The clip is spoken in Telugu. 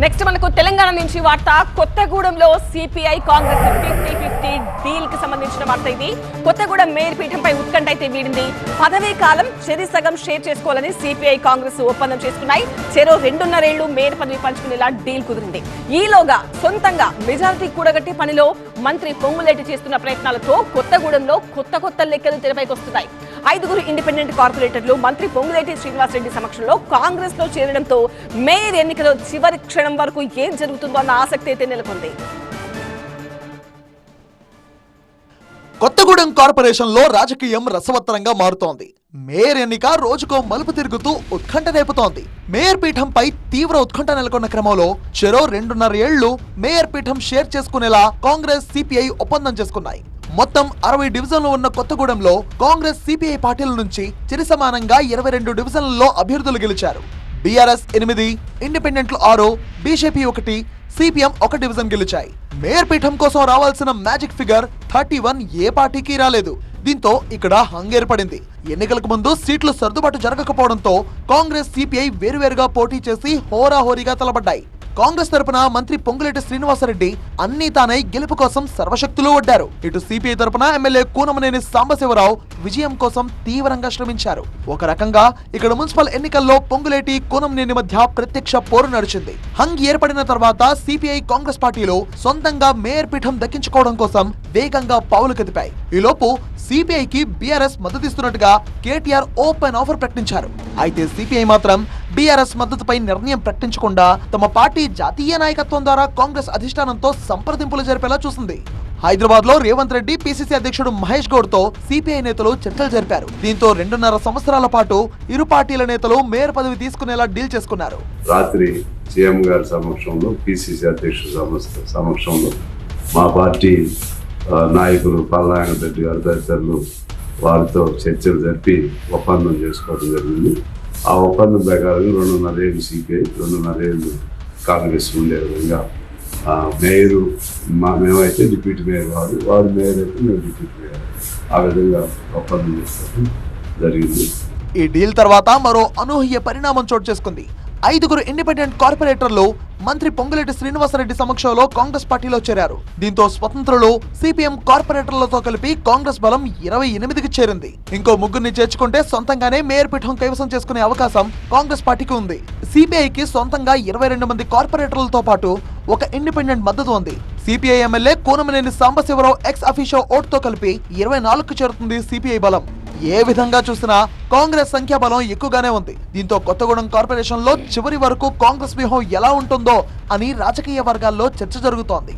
నెక్స్ట్ మనకు తెలంగాణ నుంచి వార్త. కొత్తగూడెంలో సిపిఐ కాంగ్రెస్ 50-50 డీల్ కి సంబంధించిన వార్త ఇది. కొత్తగూడెం మేయర్ పీఠంపై ఉత్కంఠ అయితే వీడింది. పదవీ కాలం చెరి సగం షేర్ చేసుకోవాలని సిపిఐ కాంగ్రెస్ ఒప్పందం చేసుకున్నాయి. చెరో 2.5 ఏళ్లు మేయర్ పదవి పంచుకునేలా డీల్ కుదిరింది. ఈలోగా సొంతంగా మెజారిటీ కూడగట్టే పనిలో మంత్రి పొంగులేటి చేస్తున్న ప్రయత్నాలతో కొత్తగూడెంలో కొత్త లెక్కలు తెరపైకి వస్తున్నాయి. 5 ఇండిపెండెంట్ కార్పొరేటర్లు మంత్రి పొంగులేటి శ్రీనివాసరెడ్డి సమక్షంలో కాంగ్రెస్ లో చేరడంతో మేయర్ ఎన్నికలో చివరి క్షణం వరకు ఏం జరుగుతుందో అన్న ఆసక్తి అయితే నెలకొంది. కొత్తగూడెం కార్పొరేషన్ లో రాజకీయం రసవత్తరంగా మారుతోంది. మేయర్ ఎన్నిక రోజుకో మలుపు తిరుగుతూ ఉత్కంఠ రేపుతోంది. మేయర్ పీఠంపై తీవ్ర ఉత్కంఠ నెలకొన్న క్రమంలో చెరో 2.5 ఏళ్లు మేయర్ పీఠం షేర్ చేసుకునేలా కాంగ్రెస్ సిపిఐ ఒప్పందం చేసుకున్నాయి. మొత్తం 60 డివిజన్లు ఉన్న కొత్తగూడెంలో కాంగ్రెస్ సిపిఐ పార్టీల నుంచి చిరి సమానంగా 22 డివిజన్లలో అభ్యర్థులు గెలిచారు. బీఆర్ఎస్ 8, ఇండిపెండెంట్లు 6, బీజేపీ 1, సిపిఎం 1 డివిజన్ గెలిచాయి. మేయర్ పీఠం కోసం రావాల్సిన మ్యాజిక్ ఫిగర్ 31 ఏ పార్టీకి రాలేదు. దీంతో ఇక్కడ హంగ్ ఏర్పడింది. ఎన్నికలకు ముందు సీట్లు సర్దుబాటు జరగకపోవడంతో కాంగ్రెస్ సిపిఐ వేరువేరుగా పోటీ చేసి హోరాహోరీగా తలబడ్డాయి. కాంగ్రెస్ తరపున మంత్రి పొంగులేటి శ్రీనివాసరెడ్డి అన్ని తానై గెలుపు కోసం సర్వశక్తులు ఒడ్డారు. ఇటు సిపిఐ తరపున ఎమ్మెల్యే కూనమనేని సాంబశివరావు విజయం కోసం తీవ్రంగా శ్రమించారు. ఒక రకంగా ఇక్కడ మున్సిపల్ ఎన్నికల్లో పొంగులేటి కూనమనేని మధ్య ప్రత్యక్ష పోరు నడిచింది. హంగ్ ఏర్పడిన తర్వాత సిపిఐ కాంగ్రెస్ పార్టీలు సొంతంగా మేయర్ పీఠం దక్కించుకోవడం కోసం వేగంగా పావులు కదిపాయి. ఈలోపు సిపిఐకి బీఆర్ఎస్ మద్దతిస్తున్నట్టుగా కేటీఆర్ ఓపెన్ ఆఫర్ ప్రకటించారు. అయితే సిపిఐ మాత్రం బీఆర్ఎస్ మద్దతుపై నిర్ణయం ప్రకటించకుండా తమ పార్టీ జాతీయ నాయకత్వం ద్వారా కాంగ్రెస్ అధిష్టానంతో సంప్రదింపులు జరిపేలా చూసింది. హైదరాబాద్ లో రేవంత్ రెడ్డి పిసిసి అధ్యక్షుడు మహేష్ గౌడ్ తో సిపిఐ నేతలు చర్చలు జరిపారు. దీంతో 2.5 సంవత్సరాల పాటు ఇరు పార్టీల నేతలు మేయర్ పదవి తీసుకునేలా డీల్ చేసుకున్నారు. రాత్రి సీఎం గారి సమక్షంలో, పిసిసి అధ్యక్షుడు సమక్షంలో మా పార్టీ నాయకులు పల్నారాయణ రెడ్డి గారు తదితరులు వారితో చర్చలు జరిపి ఒప్పందం చేసుకోవడం జరిగింది. ఆ ఒప్పందం ప్రకారం 2.5 ఏళ్ళు సిపిఐ, 2.5 ఏళ్ళు కాంగ్రెస్ ఉండే విధంగా మేయరు మేమైతే డిప్యూటీ మేయర్ వాడు మేయర్ అయితే మేము డిప్యూటీ మేయర్, ఆ విధంగా ఒప్పందం చేసుకోవడం జరిగింది. ఈ డీల్ తర్వాత మరో అనూహ్య పరిణామం చోటు చేసుకుంది. 5 ఇండిపెండెంట్ కార్పొరేటర్లు మంత్రి పొంగులేటి శ్రీనివాసరెడ్డి సమక్షంలో కాంగ్రెస్ పార్టీలో చేరారు. దీంతో స్వతంత్రులు సిపిఎం కార్పొరేటర్లతో కలిపి కాంగ్రెస్ బలం 28కి చేరింది. ఇంకో 3 చేర్చుకుంటే సొంతంగానే మేయర్ పీఠం కైవసం చేసుకునే అవకాశం కాంగ్రెస్ పార్టీకి ఉంది. సిపిఐకి సొంతంగా 22 మంది కార్పొరేటర్లతో పాటు 1 ఇండిపెండెంట్ మద్దతు ఉంది. CPI MLA Kunamneni Sambasivarao ex officio ఓటుతో కలిపి 24కు చేరుతుంది సిపిఐ బలం. ఏ విధంగా చూసినా కాంగ్రెస్ సంఖ్యాబలం ఎక్కువగానే ఉంది. దీంతో కొత్తగూడెం కార్పొరేషన్ లో చివరి వరకు కాంగ్రెస్ వ్యూహం ఎలా ఉంటుందో అని రాజకీయ వర్గాల్లో చర్చ జరుగుతోంది.